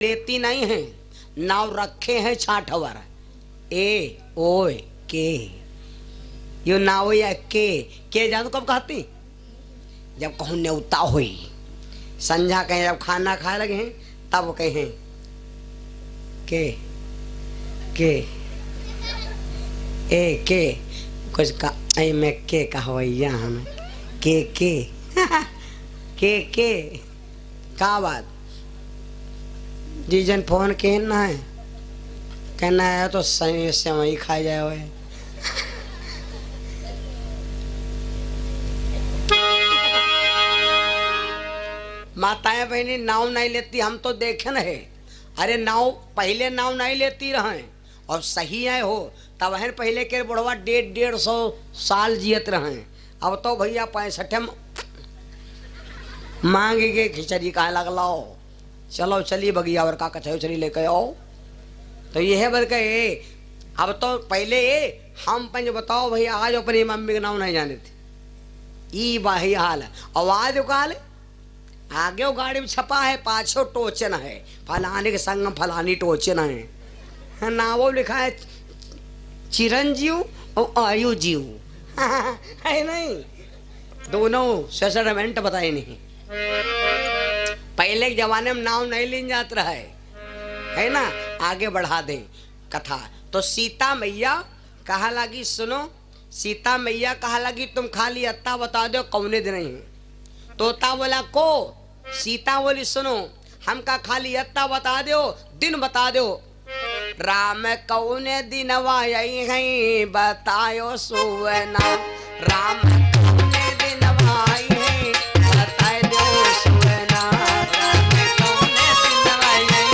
लेती नहीं है, नाव रखे हैं छाठवर ए ओए के। यो नाव या के जानो कब कहती, जब कहूँ न्योता हुई संझा कहें, जब खाना खाए लगे हैं तब कहें के ए के कुछ का ऐ में के कहवैया हम के का बात जीजन फोन के ना है कहना है तो सही से वही खा जाए हुए। माताएं बहनी नाव नहीं लेती, हम तो देखे न है। अरे नाव पहले नाव नहीं लेती रहे और सही है हो तब है पहले के बुढ़वा 150 साल जियत रहे। अब तो भैया 65 मांग के खिचड़ी कहा लगलाओ, चलो चलिए बगिया और का कचौ चली लेके आओ। तो ये है बल के अब तो पहले हम पंज बताओ भैया आज अपनी मम्मी के नाम नहीं जाने थे। ई बाही हाल है आवाज काल आगे वो गाड़ी में छपा है, पाछो टोचन है, फलाने के संग फलानी टोचन है। नावो लिखा है चिरंजीव और आयु जीव है नहीं, दोनों सेटलमेंट बताए नहीं। पहले के जमाने में नाव नहीं लीन जात रहा है ना। आगे बढ़ा दे कथा। तो सीता मैया कहा लगी, सुनो सीता मैया कहा लगी तुम खाली अत्ता बता दो कौने दिन है। तोता बोला को, सीता बोली सुनो हमका खाली अत्ता बता दो, दिन बता दो। राम कौने दिन वाई है बतायो सुवना, राम कौने दिन वाई है बताए दो सुवना, राम कौने दिन वाई है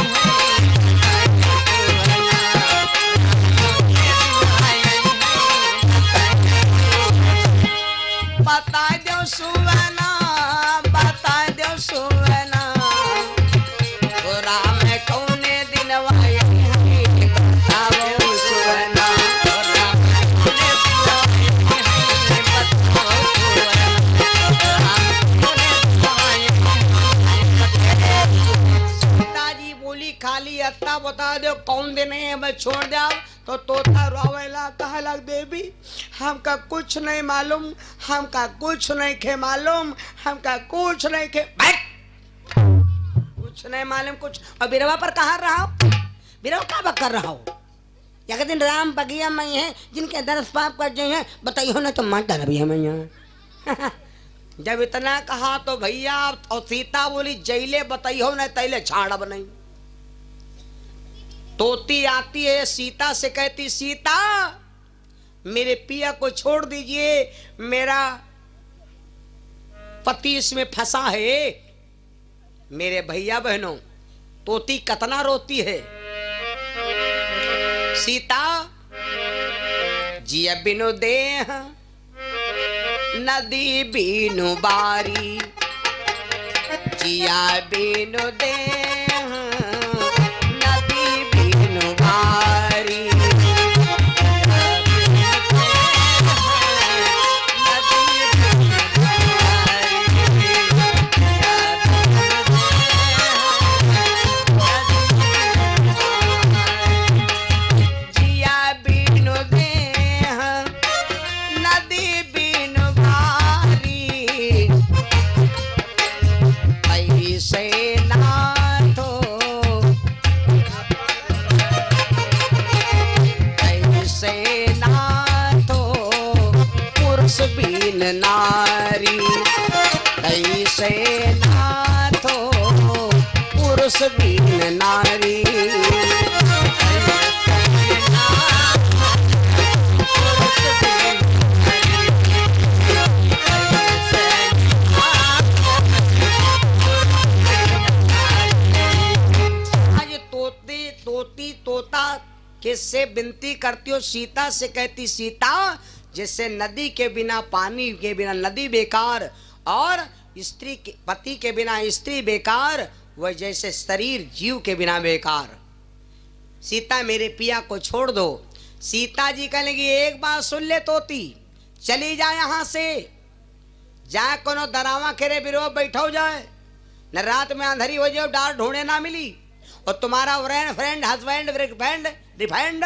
बता दो सुवना, बता दो सुवना। राम कौने दिन वाई खाली अत्ता बता दो कौन दिन है मैं छोड़ जाओ। तो तोता रोवेला कहा लग देवी हमका कुछ नहीं मालूम, हमका कुछ नहीं खे मालूम, हमका कुछ नहीं खे कुछ नहीं मालूम कुछ। और बिरवा पर कहा रहा हो, बिरवा क्या कर रहा हो। या दिन राम बगिया में है जिनके दरस पाप कर जाए हैं बताइए ना तो मत डर भी है मैं यहाँ। जब इतना कहा तो भैया और सीता बोली जैले बताइयो न तैले छाड़ा बनाई। तोती आती है सीता से कहती सीता मेरे पिया को छोड़ दीजिए, मेरा पति इसमें फंसा है। मेरे भैया बहनों तोती कतना रोती है। सीता जिया बिनु देह नदी बिनु बारी, जिया बिनु देह नदी बिनु बारी, जिया बिनु देह नदी बिनु बारी, ऐसे नाथो ऐसे नाथो पुरुष बिन नारी, ऐसे नाथो पुरुष बिन नारी। तोता किससे विनती करती हो, सीता से कहती सीता जैसे नदी के बिना पानी के बिना नदी बेकार और स्त्री के पति के बिना स्त्री बेकार, वह जैसे शरीर जीव के बिना बेकार। सीता मेरे पिया को छोड़ दो। सीता जी कहेंगी एक बात सुन ले तोती, चली जा यहाँ से, जाए कोनो दरावा खेरे बिरो बैठो जाए, न रात में अंधेरी हो जाए डार ढूंढे ना मिली। और तुम्हारा friend friend husband friend refined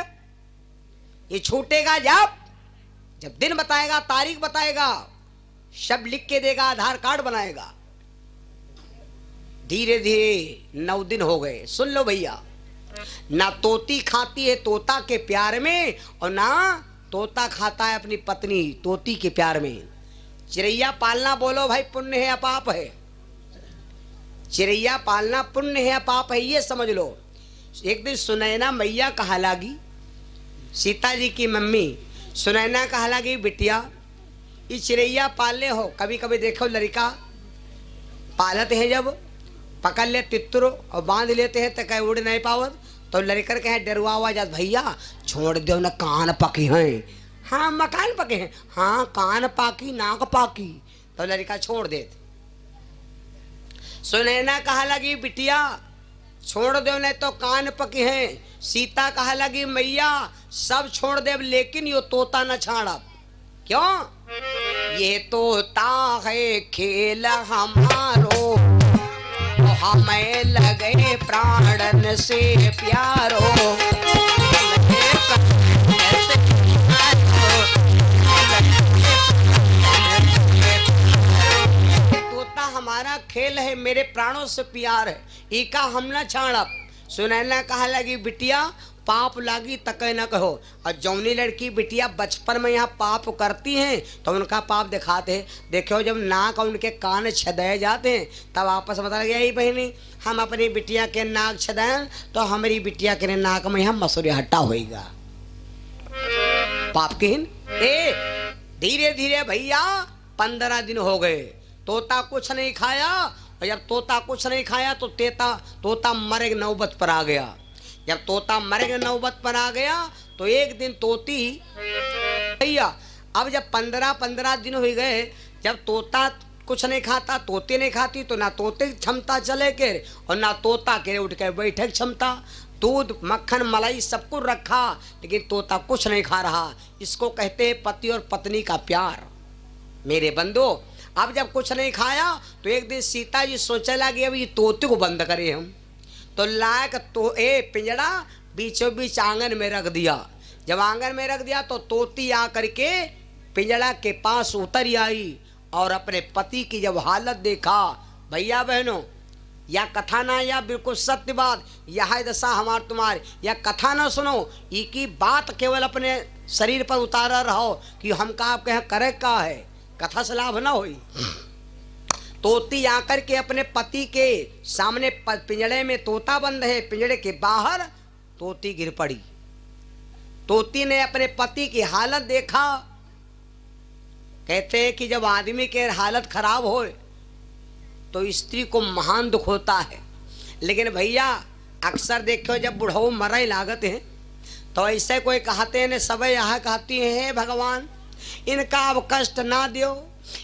ये छूटेगा जब दिन बताएगा, तारीख बताएगा, शब्द लिख के देगा, आधार कार्ड बनाएगा। धीरे धीरे 9 दिन हो गए। सुन लो भैया, ना तोती खाती है तोता के प्यार में और ना तोता खाता है अपनी पत्नी तोती के प्यार में। चिड़ैया पालना बोलो भाई पुण्य है या पाप है? चिड़ैया पालना पुण्य है या पाप है, ये समझ लो। एक दिन सुनैना मैया कहा लगी, सीता जी की मम्मी सुनैना कहा लगी, बिटिया ये चिड़ैया पाले हो, कभी कभी देखो लड़का पालते हैं, जब पकड़ ले तितरो और बांध लेते हैं तो कहीं उड़ नहीं पावत, तो लड़कर कहे डरुआ हुआ जात, भैया छोड़ दो ना, कान पकी हैं। हाँ मकान पके हैं, हाँ कान पाकी नाक पाकी, तो लड़का छोड़ देते। सुनैना कहा लगी, बिटिया छोड़ दो नहीं तो कान पके हैं। सीता कहा लगी, मैया सब छोड़ दे लेकिन यो तोता न छाड़ब। क्यों? ये तोता है खेल हमारो, हमें लगे प्राणन से प्यारो। तोता हमारा खेल है, मेरे प्राणों से प्यार है, इका हम न छाड़ब। सुनैना कहा लगी, बिटिया पाप लागी तके न कहो। और जौनी लड़की बिटिया बचपन में यहाँ पाप करती हैं तो उनका पाप दिखाते हैं। देखो जब नाक और उनके कान छदाए जाते हैं तब आपस में बता गया, यही बहनी हम अपनी बिटिया के नाक छदाएं तो हमारी बिटिया के नाक में यहाँ मसूरी हट्टा होएगा। पाप किन ए धीरे धीरे भैया 15 दिन हो गए, तोता कुछ नहीं खाया। और जब तोता कुछ नहीं खाया तो तोता मरे नौबत पर आ गया। जब तोता मरे नौबत पर आ गया तो एक दिन तोती भैया, अब जब 15 दिन हो गए, जब तोता कुछ नहीं खाता, तोते नहीं खाती, तो ना तोते की क्षमता चले के और ना तोता के उठ के बैठे क्षमता। दूध मक्खन मलाई सब कुछ रखा लेकिन तोता कुछ नहीं खा रहा। इसको कहते हैं पति और पत्नी का प्यार। मेरे बंधु, अब जब कुछ नहीं खाया तो एक दिन सीता जी सोचे लगे अब ये तोते को बंद करें हम, तो लायक तो पिंजड़ा बीचों बीच आंगन में रख दिया। जब आंगन में रख दिया तो तोती आ करके पिंजड़ा के पास उतर आई और अपने पति की जब हालत देखा, भैया बहनों या कथा ना, या बिल्कुल सत्य बात, यह दशा हमार तुम्हारी, या कथा ना सुनो, ये की बात केवल अपने शरीर पर उतारा रहो कि हम का आप कहें करे का है, कथा से लाभ ना होई। तोती आकर के अपने पति के सामने पिंजड़े में तोता बंद है, पिंजड़े के बाहर तोती गिर पड़ी। तोती ने अपने पति की हालत देखा। कहते हैं कि जब आदमी के हालत खराब हो तो स्त्री को महान दुख होता है, लेकिन भैया अक्सर देखो जब बुढ़ऊ मरई लागत है तो ऐसे कोई कहते हैं सब यह कहती है, भगवान इनका अब कष्ट ना दियो,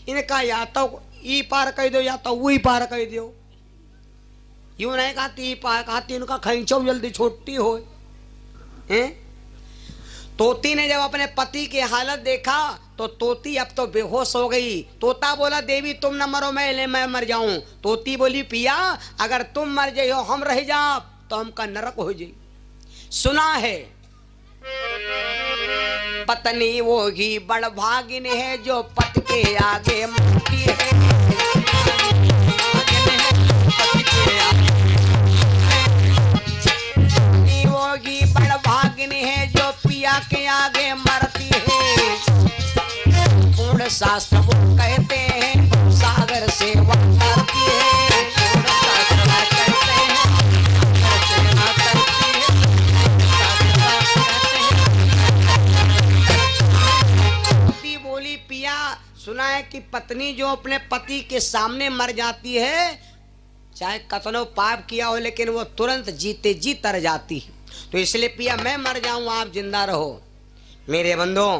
इनका या तो ई पार कह दो या तो वही पार कह दो। यूं नहीं कहती पार, कहती उनका खैंचो जल्दी छोटी हो। तोती ने जब अपने पति की हालत देखा तो तोती अब तो बेहोश हो गई। तोता बोला, देवी तुम न मरो मैं मर जाऊं। तोती बोली, पिया अगर तुम मर जाओ हम रह जाओ तो हमका नरक हो जाए। सुना है पत्नी वो ही बड़ भागिन है जो पति के आगे मरती है। पत्नी वो ही बड़ भागिन है जो पिया के आगे मरती है। पूर्ण शास्त्र वो कहते हैं सागर से वो करती है। सुना है कि पत्नी जो अपने पति के सामने मर जाती है, चाहे कतनो पाप किया हो लेकिन वो तुरंत जीते जी तर जाती है। तो इसलिए पिया मैं मर जाऊं आप जिंदा रहो। मेरे बंधुओं,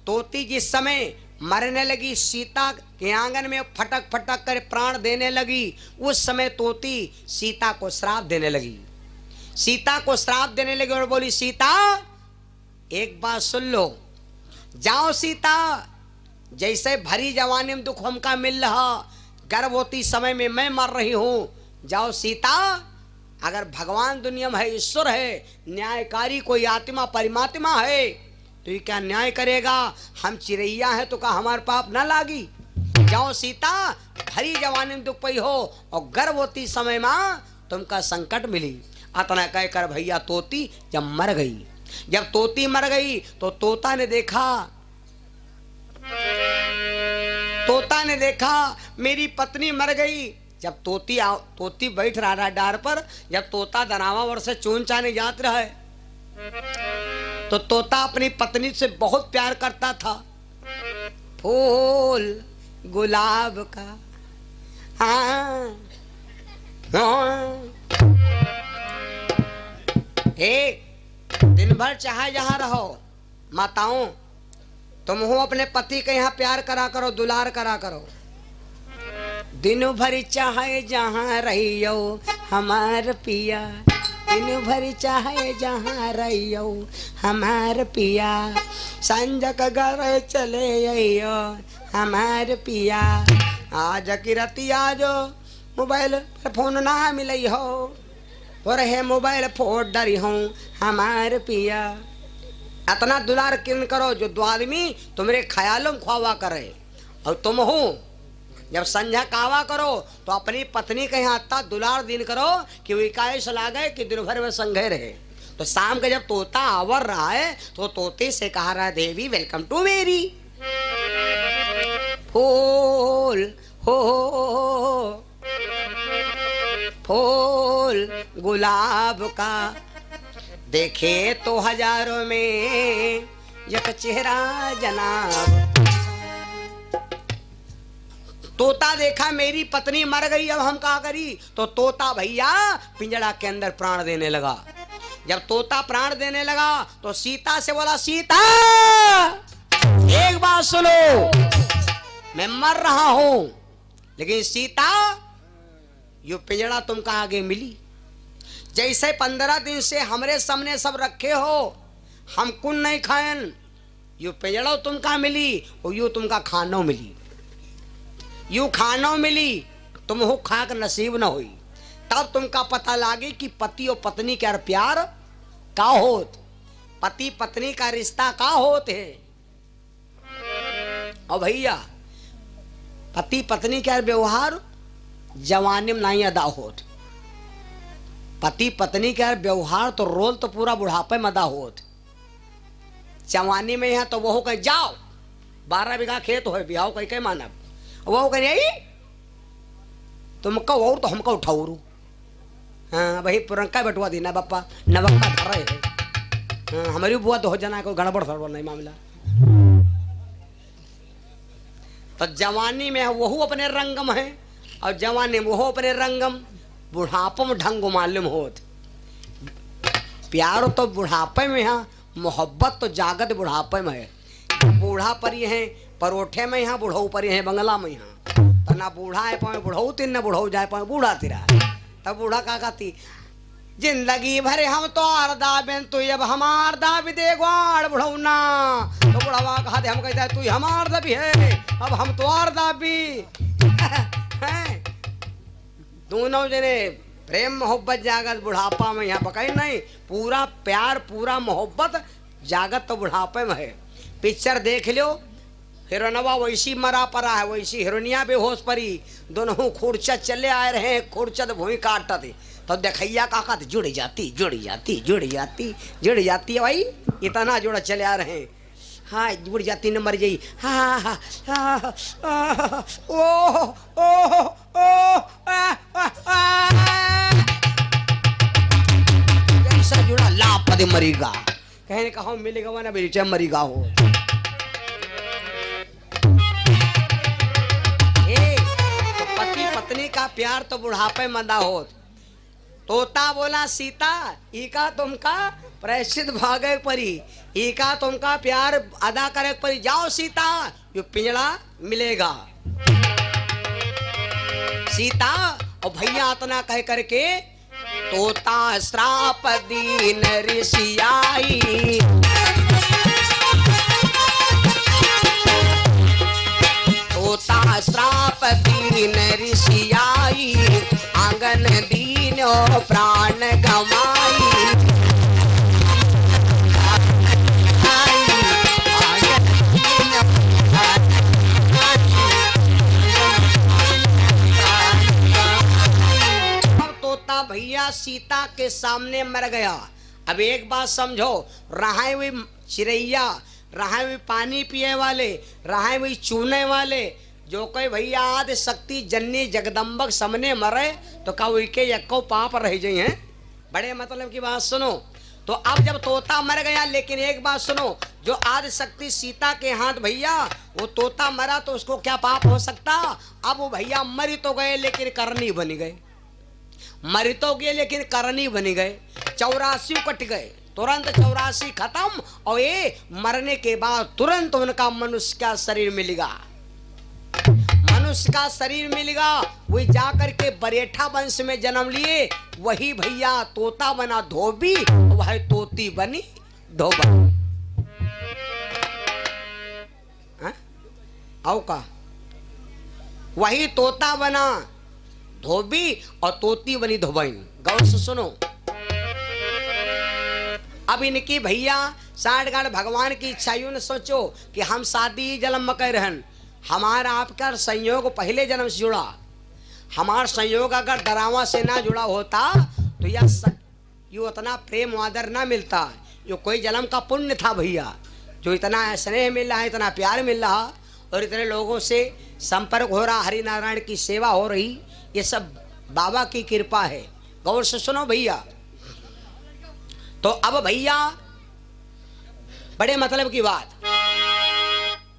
तोती जिस समय मरने लगी, सीता के आंगन में फटक फटक कर प्राण देने लगी, उस समय तोती सीता को श्राप देने लगी। सीता को श्राप देने लगी और बोली, सीता एक बात सुन लो, जाओ सीता, जैसे भरी जवानी में दुख हमका मिल रहा, गर्भवती समय में मैं मर रही हूं, जाओ सीता अगर भगवान दुनिया में है, ईश्वर है, न्यायकारी कोई आत्मा परमात्मा है, तो ये क्या न्याय करेगा? हम चिड़ैया हैं तो का हमारे पाप ना लागी? जाओ सीता भरी जवानी में दुख पई हो और गर्भवती समय में तुमका संकट मिली। अतना कह कर भैया तोती जब मर गई, जब तोती मर गई तो तोता ने देखा मेरी पत्नी मर गई। जब तोती बैठ रहा डार पर, जब तोता दनावा वर से चून चाने जात रहा है, तो तोता अपनी पत्नी से बहुत प्यार करता था। फूल गुलाब का हाँ, हाँ। दिन भर चाहे जहां रहो माताओं, तुम हो अपने पति के यहाँ प्यार करा करो, दुलार करा करो। दिन भर चाहे जहाँ रहियो हमार पिया, दिन भर चाहे जहाँ रहियो हमार पिया, संजक घर चले आइयो हमार पिया। आज की रतिया जो मोबाइल पर फोन ना मिलई हो, और है मोबाइल फोन डरी हूँ हमार पिया। इतना दुलार किन करो जो दो आदमी तुम्हारे ख्यालों में ख्वावा करे। और तुम हो जब संध्या कावा करो तो अपनी पत्नी के यहाँ इतना दुलार दिन करो कि वो इकाइश लागे कि दिन भर में संगे रहे। तो शाम के जब तोता आवर रहा है तो तोते से कहा रहा, देवी वेलकम टू मेरी फूल हो, फूल गुलाब का देखे तो हजारों में एक चेहरा जनाब। तोता देखा मेरी पत्नी मर गई, अब हम क्या करी? तो तोता भैया पिंजड़ा के अंदर प्राण देने लगा। जब तोता प्राण देने लगा तो सीता से बोला, सीता एक बात सुनो, मैं मर रहा हूं, लेकिन सीता यो पिंजड़ा तुमका आगे मिली। जैसे 15 दिन से हमरे सामने सब रखे हो, हम कुन नहीं खायन, यो पिंजड़ा तुमका मिली और यू तुमका खानो मिली, यू खानो मिली, तुम हो खाक नसीब न हुई। तब तुमका पता लागे कि पति और पत्नी का प्यार का होत, पति पत्नी का रिश्ता का होत है। और भैया पति पत्नी का व्यवहार जवानी में नहीं अदा होत, पति पत्नी का व्यवहार तो रोल तो पूरा बुढ़ापे में अदा होत। जवानी में यहाँ तो वो कहीं जाओ 12 बीघा खेत हो बिहाव कहीं कहीं मानब, वो कहीं आई तुमका और तो हमका उठाऊ रू। हाँ भाई पुरंका बैठवा देना बापा, नवक्का धरे है। हाँ हमारी बुआ तो हो जाना कोई गड़बड़ सड़बड़ नहीं मामला। तो जवानी में वह अपने रंगम है और जवानी में वह अपने रंगम, बुढ़ापे में ढंग मालूम होत। प्यार तो बुढ़ापे में है, मोहब्बत तो जागत बुढ़ापे में है। बूढ़ा परी है परोठे में, यहाँ बुढ़ऊ परी है बंगला में। यहाँ तो ना बूढ़ा है पाए बुढ़ऊ तीन, ना बुढ़ऊ जाए पाए बूढ़ा तिरा। तब बूढ़ा का कहती, जिंदगी भरे हम तो आरदा बेन तू अब हमार दा भी दे ग्वाड़ बुढ़ऊ ना। तो बुढ़ावा कहा दे, हम कहता है तू हमार दा भी है, अब हम तो आरदा भी दोनों जने प्रेम मोहब्बत जागत बुढ़ापा में। यहाँ पकड़ नहीं, पूरा प्यार पूरा मोहब्बत जागत तो बुढ़ापे में है। पिक्चर देख लो, हिरोनवा वैसी मरा पड़ा है, वैसी हिरोनिया बेहोश परी, दोनों खूर्चा चले आए रहे, खूर्चा तो भूमि काटता थे। तो देखैया काका जुड़ जाती जुड़ जाती जुड़ जाती जुड़ जाती है भाई, इतना जोड़ा चले आ रहे हैं। हाँ जुड़ जाती न मर जाई। हाँ हाँ हाँ ओह ओह ओह ऐसा जुड़ा लापत मरीगा, कहने का हम मिलेगा वरना बेचा मरीगा हो। तो पति पत्नी का प्यार तो बुढ़ापे मंदा हो। तोता बोला सीता इका तुमका प्रायश्चित भागे परी, इका तुमका प्यार अदा करे परी, जाओ सीता यो पिंजड़ा मिलेगा। सीता और भैया इतना कह करके तोता श्राप दीन ऋषियाई, तोता श्राप दीन ऋषियाई, आंगन दीनो प्राण गमाई। तोता भैया सीता के सामने मर गया। अब एक बात समझो, रहाए हुई चिड़ैया, रहाए हुई पानी पिए वाले, रहाए हुई चूने वाले, जो कोई भैया आदि शक्ति जननी जगदम्बक सामने मरे तो का उनके यक्को पाप रह जाए हैं। बड़े मतलब की बात सुनो। तो अब जब तोता मर गया, लेकिन एक बात सुनो, जो आदि शक्ति सीता के हाथ भैया, वो तोता मरा तो उसको क्या पाप हो सकता। अब वो भैया मर तो गए लेकिन करनी बन गए, मर तो गए लेकिन करनी बन गए। 84 कट गए, तुरंत 84 खत्म। और ये मरने के बाद तुरंत उनका मनुष्य का शरीर मिलेगा, मनुष्य का शरीर मिलेगा। वही जाकर के बरेठा वंश में जन्म लिए, वही भैया तोता बना धोबी, वह तोती बनी धोबा। आओ का वही तोता बना धोबी और तोती बनी धोबन। गौर से सुनो। अब इनकी भैया साठ गांठ भगवान की इच्छाइयों ने सोचो कि हम शादी जन्म में कर रहन, हमारा आपका संयोग पहले जन्म से जुड़ा, हमारा संयोग अगर डरावा से ना जुड़ा होता तो यह उतना प्रेम आदर ना मिलता। यो कोई जन्म का पुण्य था भैया, जो इतना स्नेह मिल रहा है, इतना प्यार मिल रहा और इतने लोगों से संपर्क हो रहा, हरि नारायण की सेवा हो रही, ये सब बाबा की कृपा है। गौर से सुनो भैया। तो अब भैया बड़े मतलब की बात,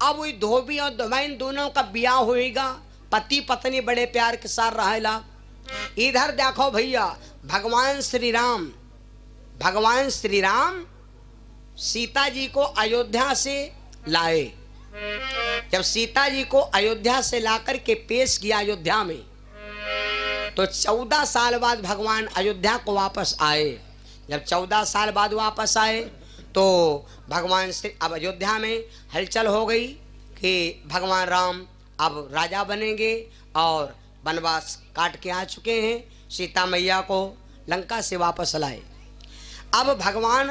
अब वही धोबी और धोबैन दोनों का ब्याह होएगा, पति पत्नी बड़े प्यार के साथ रहेला। इधर देखो भैया, भगवान श्री राम सीता जी को अयोध्या से लाए। जब सीता जी को अयोध्या से लाकर के पेश किया अयोध्या में, तो 14 साल बाद भगवान अयोध्या को वापस आए। जब 14 साल बाद वापस आए तो भगवान श्री अब अयोध्या में हलचल हो गई कि भगवान राम अब राजा बनेंगे और वनवास काट के आ चुके हैं, सीता मैया को लंका से वापस लाए। अब भगवान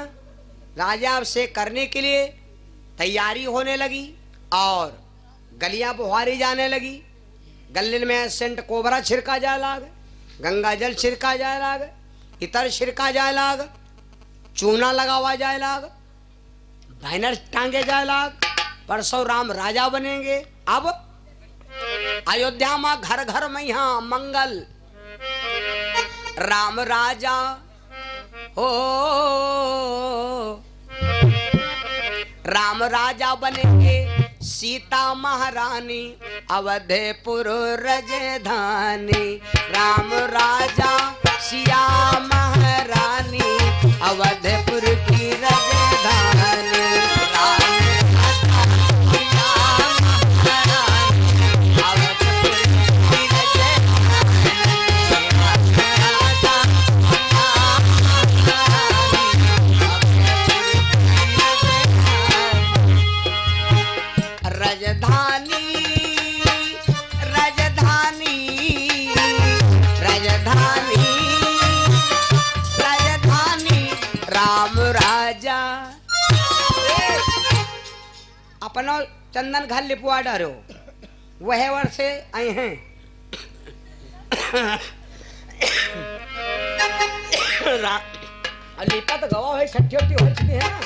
राजा से करने के लिए तैयारी होने लगी और गलियां बुहारी जाने लगी। गले में सेंट कोबरा छिड़का जाए लाग, गंगा जल छिड़का जाए लाग, इतर छिड़का जाए लाग, चूना लगावा जाए लाग, बैनर टांगे जाए लाग, परसों राम राजा बनेंगे। अब अयोध्या में घर घर में यहाँ मंगल, राम राजा हो, राम राजा बनेंगे, सीता महारानी अवधपुर रजधानी। राम राजा सिया महारानी अवधपुर की रजधानी। अपनो चंदन घर लिपवा डारो, वह वर्ष से आए हैं। लिपा तो गवा है, छठी हो चुकी है ना।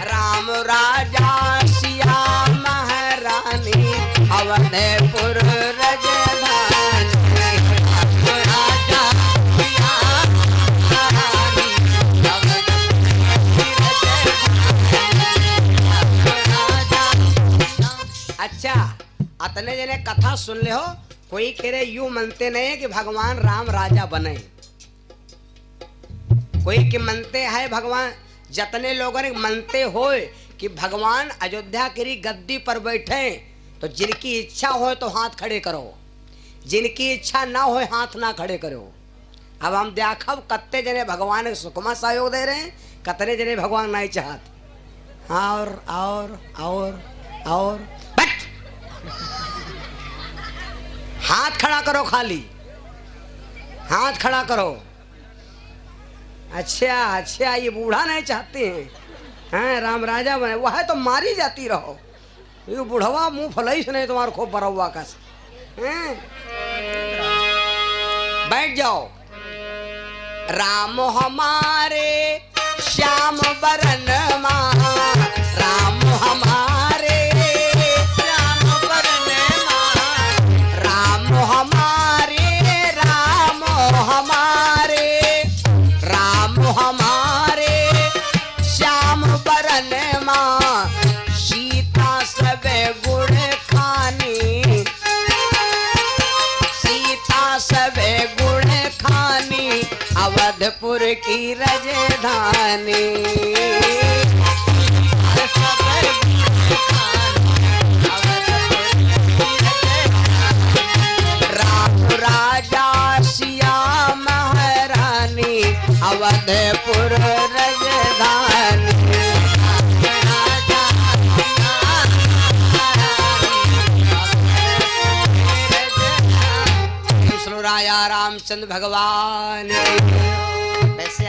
राम राजा सिया महारानी अवधपुर रजधानी। राजा सिया महारानी अच्छा, अतने जने कथा सुन ले हो। कोई कह रहे यूं मनते नहीं है कि भगवान राम राजा बने, कोई के मनते है भगवान, जतने लोगों ने मनते हो कि भगवान अयोध्या की गद्दी पर बैठे, तो जिनकी इच्छा हो तो हाथ खड़े करो, जिनकी इच्छा ना हो हाथ ना खड़े करो। अब हम देखब कत्ते जने भगवान के सुखमा सहयोग दे रहे हैं, कतने जने भगवान नहीं चाहते। और हाथ खड़ा करो खाली। हाथ खड़ा करो। अच्छा अच्छा, ये बूढ़ा नहीं चाहते हैं, हैं राम राजा बने, वह है तो मारी जाती रहो। ये बुढ़वा मुंह फलाई से नहीं तुम्हारे खूब बरा हुआ का, हैं? बैठ जाओ। राम हमारे श्याम बरन माँ, राम हमारे श्याम बरन माँ, राम हमारे, राम हमारे, राम हमारे श्याम बरन माँ, सीता सबे गुण खानी, सीता सबे गुण खानी, अवधपुर की राजधानी। राम राजा सिया महारानी, अवधपुर राजधानी। राजा रामचंद्र भगवान वैसे